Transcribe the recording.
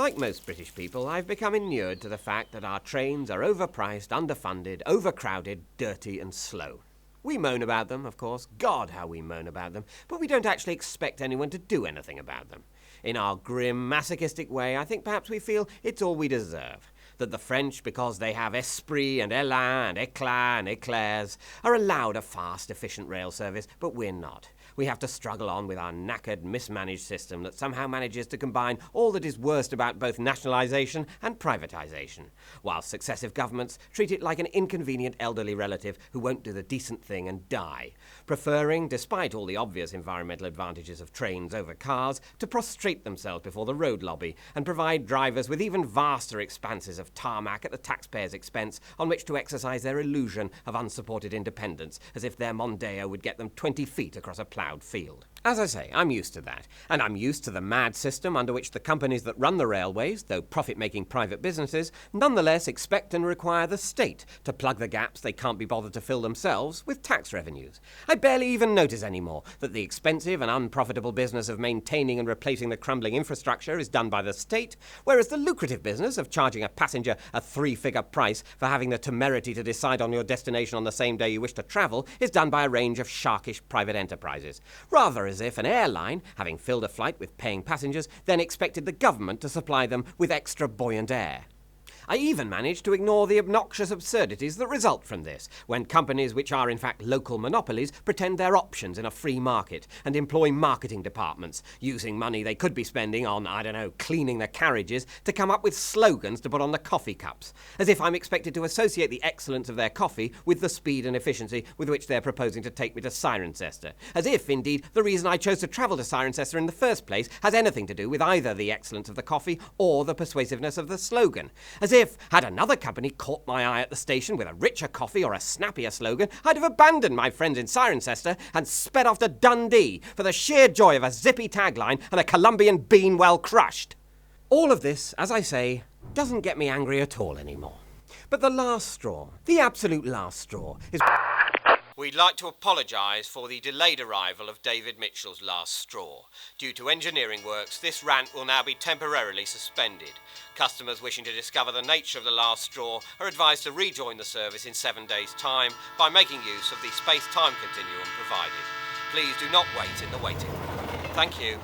Like most British people, I've become inured to the fact that our trains are overpriced, underfunded, overcrowded, dirty and slow. We moan about them, of course. God, how we moan about them. But we don't actually expect anyone to do anything about them. In our grim, masochistic way, I think perhaps we feel it's all we deserve. That the French, because they have esprit and élan and éclat and éclairs, are allowed a fast, efficient rail service, but we're not. We have to struggle on with our knackered, mismanaged system that somehow manages to combine all that is worst about both nationalisation and privatisation, while successive governments treat it like an inconvenient elderly relative who won't do the decent thing and die, preferring, despite all the obvious environmental advantages of trains over cars, to prostrate themselves before the road lobby and provide drivers with even vaster expanses of tarmac at the taxpayers' expense on which to exercise their illusion of unsupported independence, as if their Mondeo would get them 20 feet across a ploughed field. As I say, I'm used to that, and I'm used to the mad system under which the companies that run the railways, though profit-making private businesses, nonetheless expect and require the state to plug the gaps they can't be bothered to fill themselves with tax revenues. I barely even notice anymore that the expensive and unprofitable business of maintaining and replacing the crumbling infrastructure is done by the state, whereas the lucrative business of charging a passenger a 3-figure price for having the temerity to decide on your destination on the same day you wish to travel is done by a range of sharkish private enterprises, rather as if an airline, having filled a flight with paying passengers, then expected the government to supply them with extra buoyant air. I even managed to ignore the obnoxious absurdities that result from this, when companies which are in fact local monopolies pretend they're options in a free market and employ marketing departments, using money they could be spending on, cleaning the carriages, to come up with slogans to put on the coffee cups, as if I'm expected to associate the excellence of their coffee with the speed and efficiency with which they're proposing to take me to Cirencester, as if, indeed, the reason I chose to travel to Cirencester in the first place has anything to do with either the excellence of the coffee or the persuasiveness of the slogan, as if, had another company caught my eye at the station with a richer coffee or a snappier slogan, I'd have abandoned my friends in Cirencester and sped off to Dundee for the sheer joy of a zippy tagline and a Colombian bean well crushed. All of this, as I say, doesn't get me angry at all anymore. But the last straw, the absolute last straw, is... We'd like to apologise for the delayed arrival of David Mitchell's last straw. Due to engineering works, this rant will now be temporarily suspended. Customers wishing to discover the nature of the last straw are advised to rejoin the service in 7 days' time by making use of the space-time continuum provided. Please do not wait in the waiting room. Thank you.